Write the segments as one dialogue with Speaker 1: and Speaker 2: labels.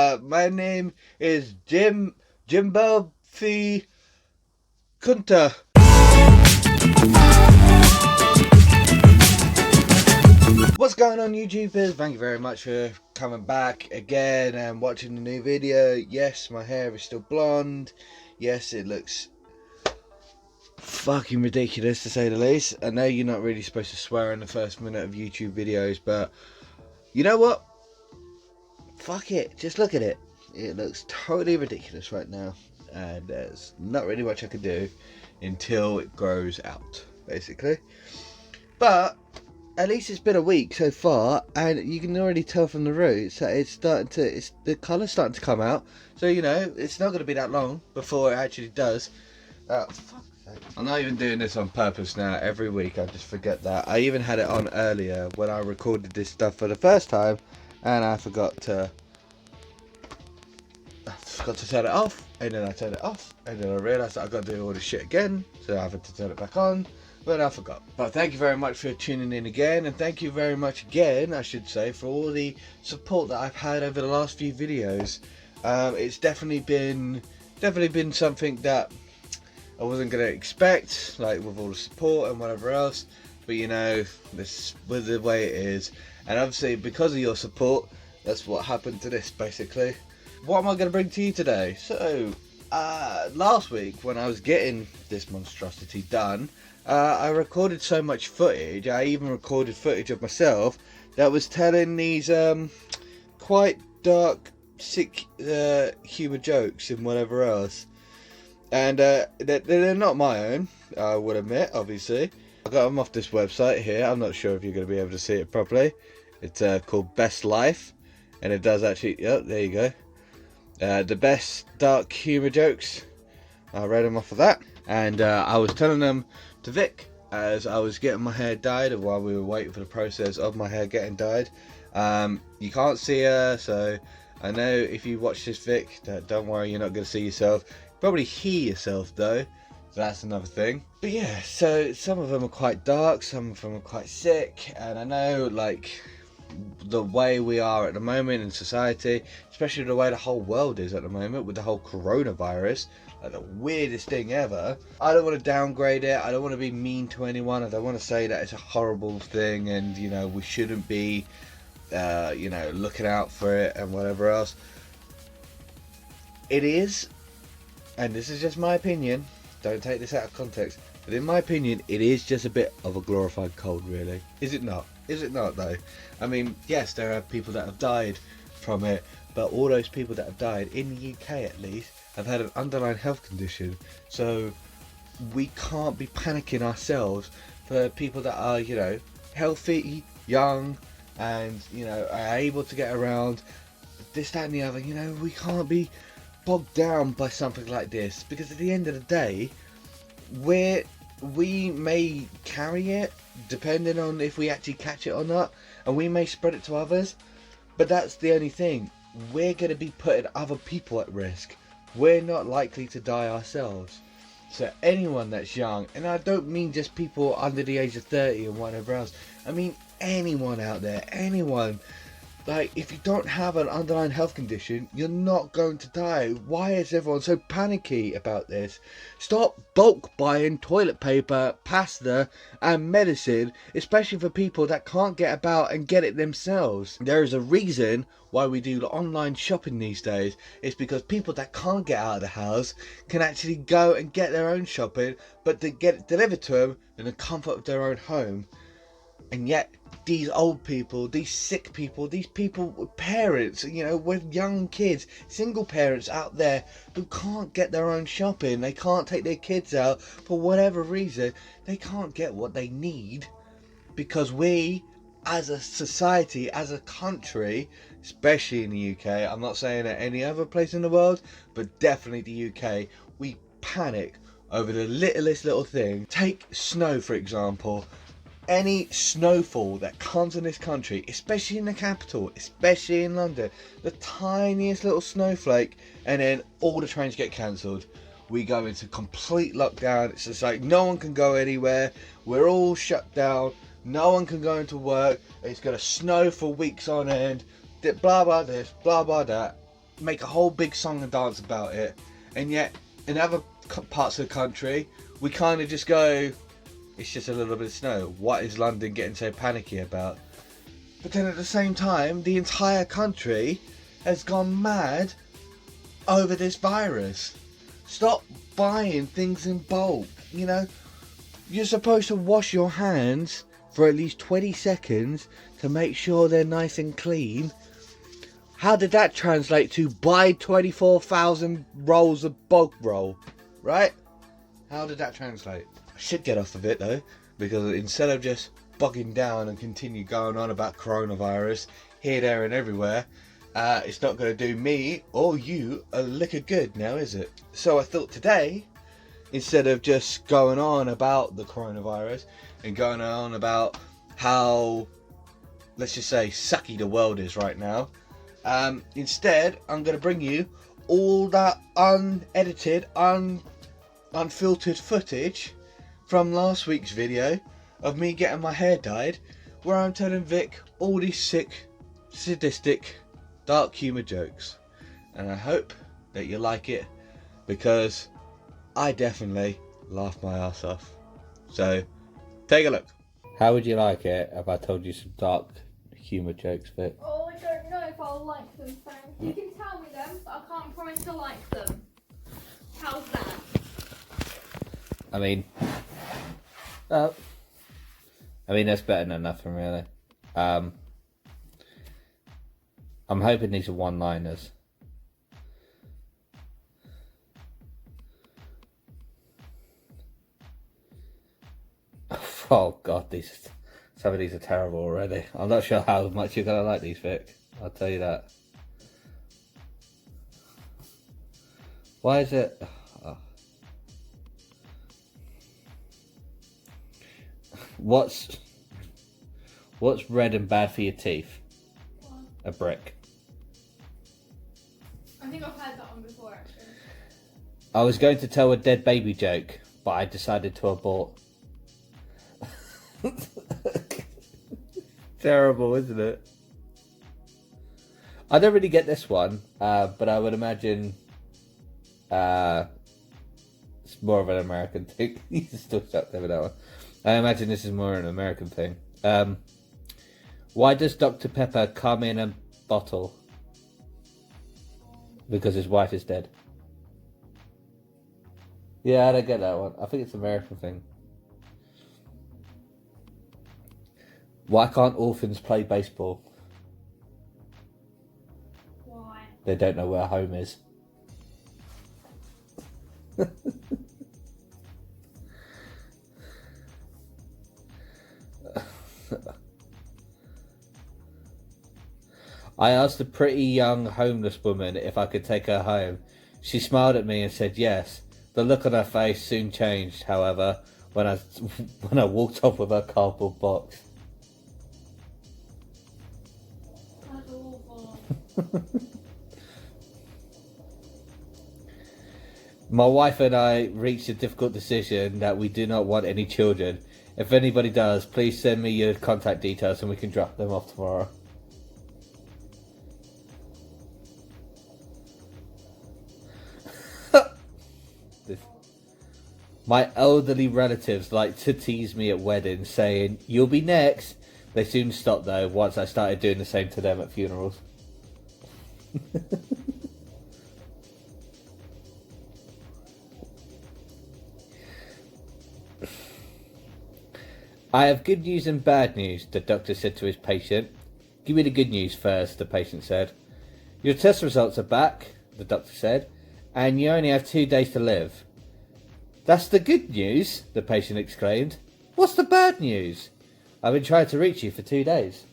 Speaker 1: My name is Jimbo Fee Kunta. What's going on, YouTubers? Thank you very much for coming back again and watching the new video. Yes, my hair is still blonde. Yes, it looks fucking ridiculous to say the least. I know you're not really supposed to swear in the first minute of YouTube videos, but you know what? Fuck it, just look at it. It looks totally ridiculous right now, and there's not really much I can do until it grows out, basically. But at least it's been a week so far, and you can already tell from the roots that the colour's starting to come out. So you know it's not going to be that long before it actually does. Fuck. I'm not even doing this on purpose now. Every week I just forget that. I even had it on earlier when I recorded this stuff for the first time, and I forgot to turn it off, and then I turned it off, and then I realised that I got to do all this shit again, so I had to turn it back on, but I forgot. But thank you very much for tuning in again, and thank you very much again, I should say, for all the support that I've had over the last few videos. It's definitely been something that I wasn't going to expect, like with all the support and whatever else, but you know, this was the way it is, and obviously because of your support, that's what happened to this, basically. What am I going to bring to you today? So, last week when I was getting this monstrosity done, I recorded so much footage, I even recorded footage of myself, that was telling these quite dark, sick humour jokes and whatever else. And they're not my own, I would admit, obviously. I got them off this website here. I'm not sure if you're going to be able to see it properly. It's called Best Life, and it does actually, oh, there you go. The best dark humour jokes. I read them off of that, and I was telling them to Vic as I was getting my hair dyed, and while we were waiting for the process of my hair getting dyed. You can't see her, so I know if you watch this, Vic, don't worry, you're not going to see yourself. Probably hear yourself though, so that's another thing. But yeah, so some of them are quite dark, some of them are quite sick, and I know, like, the way we are at the moment in society, especially the way the whole world is at the moment with the whole coronavirus, like the weirdest thing ever. I don't want to downgrade it, I don't want to be mean to anyone, I don't want to say that it's a horrible thing and, you know, we shouldn't be you know, looking out for it and whatever else. It is, and this is just my opinion, don't take this out of context, but in my opinion it is just a bit of a glorified cold, really. Is it not? Is it not though? I mean, yes, there are people that have died from it, but all those people that have died, in the UK at least, have had an underlying health condition, so we can't be panicking ourselves for people that are, you know, healthy, young, and, you know, are able to get around, this, that and the other. You know, we can't be bogged down by something like this, because at the end of the day, we may carry it depending on if we actually catch it or not, and we may spread it to others, but that's the only thing. We're going to be putting other people at risk. We're not likely to die ourselves. So anyone that's young, and I don't mean just people under the age of 30 and whatever else, I mean anyone out there, anyone. Like, if you don't have an underlying health condition, you're not going to die. Why is everyone so panicky about this? Stop bulk buying toilet paper, pasta and medicine, especially for people that can't get about and get it themselves. There is a reason why we do online shopping these days. It's because people that can't get out of the house can actually go and get their own shopping, but to get it delivered to them in the comfort of their own home. And yet, these old people, these sick people, these people with parents, you know, with young kids, single parents out there who can't get their own shopping, they can't take their kids out for whatever reason, they can't get what they need, because we, as a society, as a country, especially in the UK, I'm not saying at any other place in the world, but definitely the UK, we panic over the littlest little thing. Take snow, for example. Any snowfall that comes in this country, especially in the capital, especially in London, the tiniest little snowflake, and then all the trains get cancelled. We go into complete lockdown. It's just like no one can go anywhere. We're all shut down. No one can go into work. It's going to snow for weeks on end. Blah blah this, blah blah that. make a whole big song and dance about it, and yet in other parts of the country we kind of just go, it's just a little bit of snow, what is London getting so panicky about? But then at the same time, the entire country has gone mad over this virus. Stop buying things in bulk. You know, you're supposed to wash your hands for at least 20 seconds to make sure they're nice and clean. How did that translate to buy 24,000 rolls of bulk roll? Right? How did that translate? I should get off of it though, because instead of just bogging down and continue going on about coronavirus here, there and everywhere, it's not going to do me or you a lick of good now, is it? So I thought today, instead of just going on about the coronavirus and going on about how, let's just say, sucky the world is right now, instead I'm going to bring you all that unedited, unfiltered footage from last week's video of me getting my hair dyed, where I'm telling Vic all these sick, sadistic, dark humour jokes. And I hope that you like it, because I definitely laughed my ass off. So, take a look. How would you like it if I told you some dark humour jokes, Vic?
Speaker 2: Oh, I don't know if I'll like them, Frank. You can tell me them, but I can't promise to like them. How's that?
Speaker 3: I mean, that's better than nothing, really. I'm hoping these are one-liners. Oh God, some of these are terrible already. I'm not sure how much you're gonna like these, Vic. I'll tell you that. Why is it? Oh. What's red and bad for your teeth?
Speaker 2: What?
Speaker 3: A brick.
Speaker 2: I think I've had that one before, actually.
Speaker 3: I was going to tell a dead baby joke, but I decided to abort. Terrible, isn't it? I don't really get this one, but I would imagine it's more of an American thing. He's still stuck there with that one. I imagine this is more an American thing. Why does Dr. Pepper come in a bottle? Because his wife is dead. Yeah, I don't get that one. I think it's an American thing. Why can't orphans play baseball?
Speaker 2: Why?
Speaker 3: They don't know where home is. I asked a pretty young homeless woman if I could take her home. She smiled at me and said yes. The look on her face soon changed, however, when I walked off with her cardboard box.
Speaker 2: That's awful.
Speaker 3: My wife and I reached a difficult decision that we do not want any children. If anybody does, please send me your contact details and we can drop them off tomorrow. My elderly relatives like to tease me at weddings, saying, "You'll be next." They soon stopped though, once I started doing the same to them at funerals. I have good news and bad news, the doctor said to his patient. Give me the good news first, the patient said. Your test results are back, the doctor said, and you only have 2 days to live. That's the good news, the patient exclaimed. What's the bad news? I've been trying to reach you for 2 days.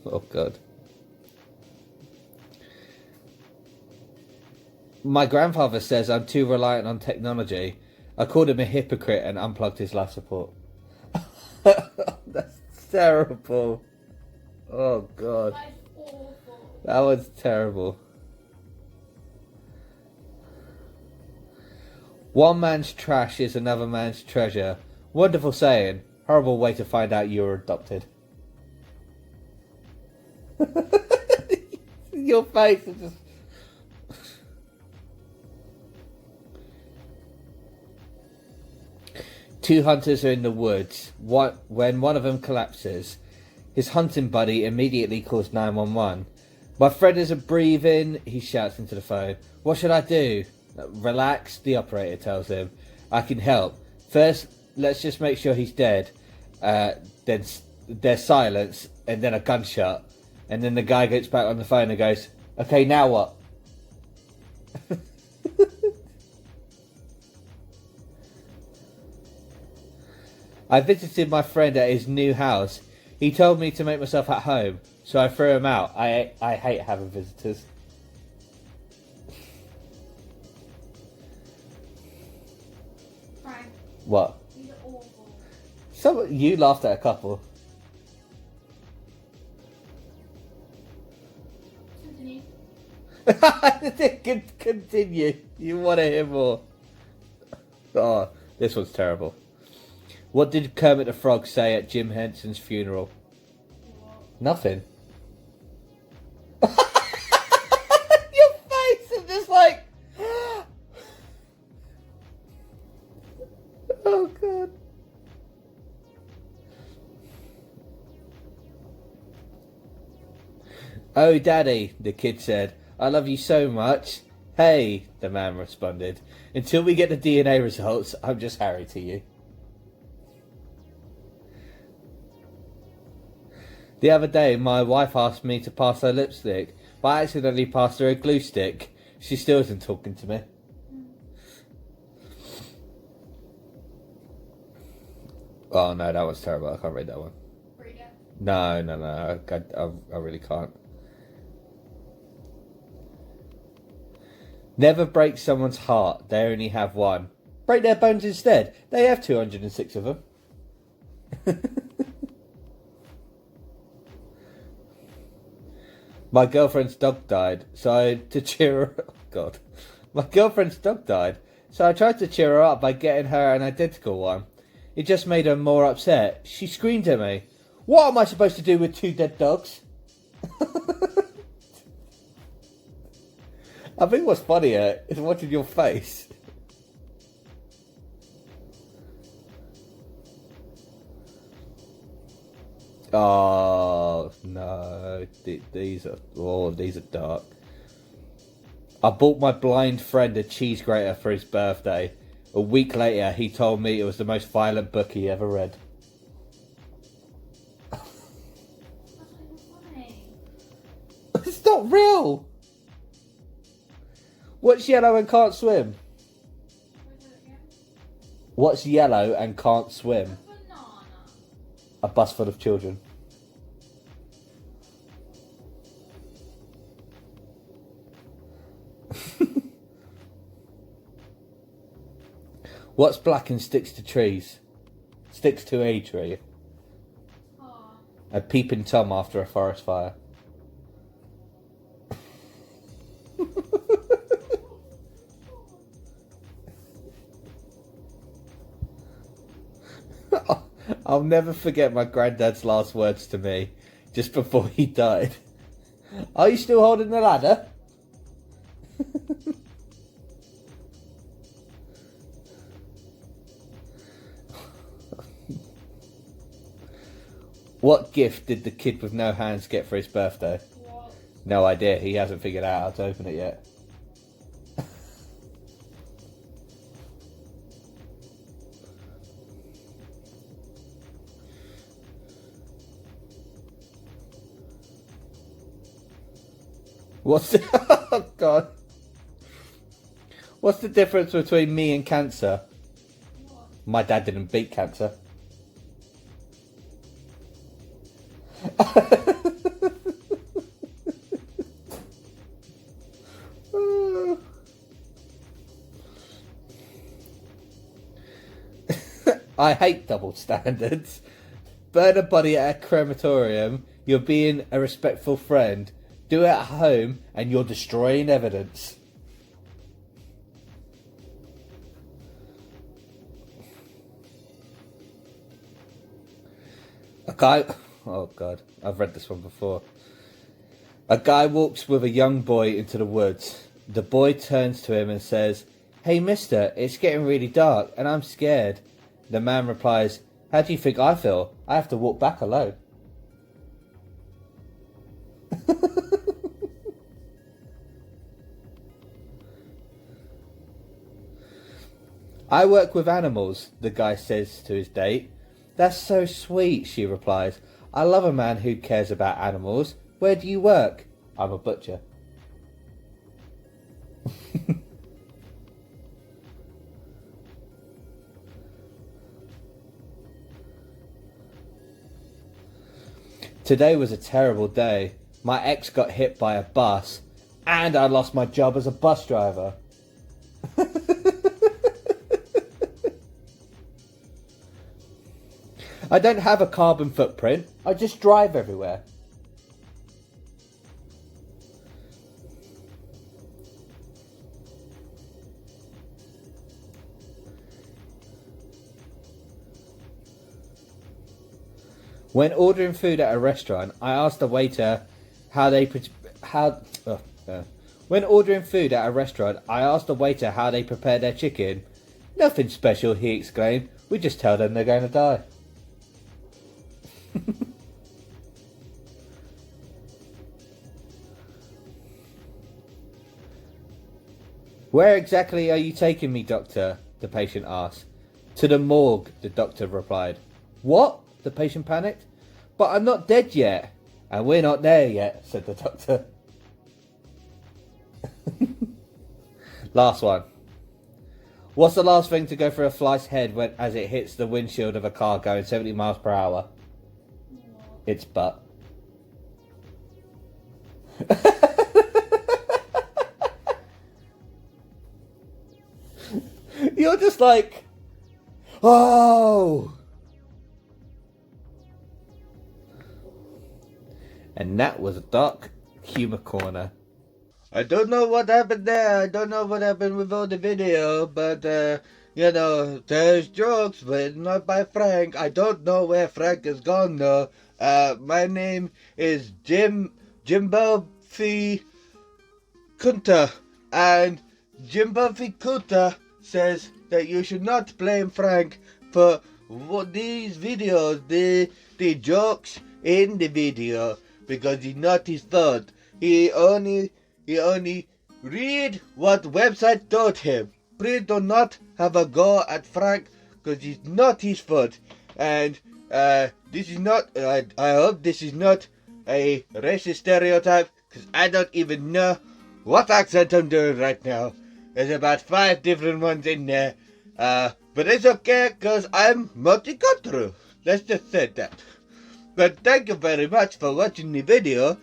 Speaker 3: Oh, God. My grandfather says I'm too reliant on technology. I called him a hypocrite and unplugged his life support. That's terrible. Oh, God.
Speaker 2: That's awful.
Speaker 3: That was terrible. One man's trash is another man's treasure. Wonderful saying. Horrible way to find out you were adopted. Your face is just... Two hunters are in the woods. When one of them collapses, his hunting buddy immediately calls 911. My friend isn't breathing, he shouts into the phone. What should I do? Relax, the operator tells him. I can help. First, let's just make sure he's dead. Then there's silence, and then a gunshot. And then the guy gets back on the phone and goes, okay, now what? I visited my friend at his new house. He told me to make myself at home, so I threw him out. I hate having visitors.
Speaker 2: Frank,
Speaker 3: What?
Speaker 2: these are awful.
Speaker 3: You laughed at a couple.
Speaker 2: Continue.
Speaker 3: Continue. You want to hear more? Oh, this one's terrible. What did Kermit the Frog say at Jim Henson's funeral?
Speaker 2: What?
Speaker 3: Nothing. Your face is just like... Oh, God. Oh, Daddy, the kid said, I love you so much. Hey, the man responded, until we get the DNA results, I'm just Harry to you. The other day, my wife asked me to pass her lipstick, but I accidentally passed her a glue stick. She still isn't talking to me. Oh no, that was terrible. I can't read that one.
Speaker 2: Read it.
Speaker 3: No. I really can't. Never break someone's heart. They only have one. Break their bones instead. They have 206 of them. My girlfriend's dog died, so I to cheer her up. God. My girlfriend's dog died, so I tried to cheer her up by getting her an identical one. It just made her more upset. She screamed at me. What am I supposed to do with two dead dogs? I think what's funnier is watching your face. Oh no, these are dark. I bought my blind friend a cheese grater for his birthday. A week later, he told me it was the most violent book he ever read.
Speaker 2: That's not even funny.
Speaker 3: It's not real. What's yellow and can't swim?
Speaker 2: What is it again?
Speaker 3: What's yellow and can't swim?
Speaker 2: Banana.
Speaker 3: A bus full of children. What's black and sticks to trees? Sticks to a tree.
Speaker 2: Oh.
Speaker 3: A peeping Tom after a forest fire. I'll never forget my granddad's last words to me just before he died. Are you still holding the ladder? What gift did the kid with no hands get for his birthday?
Speaker 2: What?
Speaker 3: No idea. He hasn't figured out how to open it yet. What's the... Oh, God. What's the difference between me and cancer?
Speaker 2: What?
Speaker 3: My dad didn't beat cancer. I hate double standards. Burn a body at a crematorium. You're being a respectful friend. Do it at home and you're destroying evidence. Okay. Oh God, I've read this one before. A guy walks with a young boy into the woods. The boy turns to him and says, "Hey mister, it's getting really dark and I'm scared." The man replies, "How do you think I feel? I have to walk back alone." "I work with animals," the guy says to his date. "That's so sweet," she replies. "I love a man who cares about animals. Where do you work?" "I'm a butcher." Today was a terrible day. My ex got hit by a bus and I lost my job as a bus driver. I don't have a carbon footprint. I just drive everywhere. When ordering food at a restaurant, I asked the waiter When ordering food at a restaurant, I asked the waiter how they prepare their chicken. "Nothing special," he exclaimed. "We just tell them they're going to die." "Where exactly are you taking me, doctor?" the patient asked. "To the morgue," the doctor replied. "What?" the patient panicked. "But I'm not dead yet." "And we're not there yet," said the doctor. Last one. What's the last thing to go through a fly's head as it hits the windshield of a car going 70 miles per hour? Its butt. You're just like, oh. And that was a dark humour corner.
Speaker 1: I don't know what happened there. I don't know what happened with all the video, but there's jokes, but not by Frank. I don't know where Frank is gone though. My name is Jimbo F. Kunta, and Jimbo F. Kunta says that you should not blame Frank for these videos, the jokes in the video, because it's not his fault. He only read what website told him. Please do not have a go at Frank, because it's not his fault. And this is not, I hope this is not a racist stereotype, because I don't even know what accent I'm doing right now. There's about 5 different ones in there. But it's okay, because I'm multicultural. Let's just say that. But thank you very much for watching the video.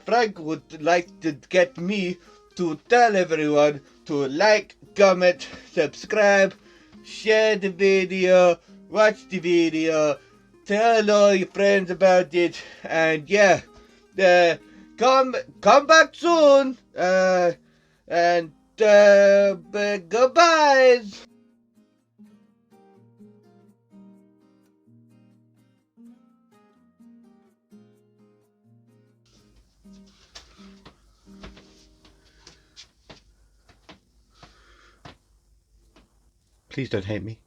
Speaker 1: Frank would like to get me to tell everyone to like, comment, subscribe, share the video, watch the video, tell all your friends about it, and yeah, come back soon, and goodbye. Please don't hate me.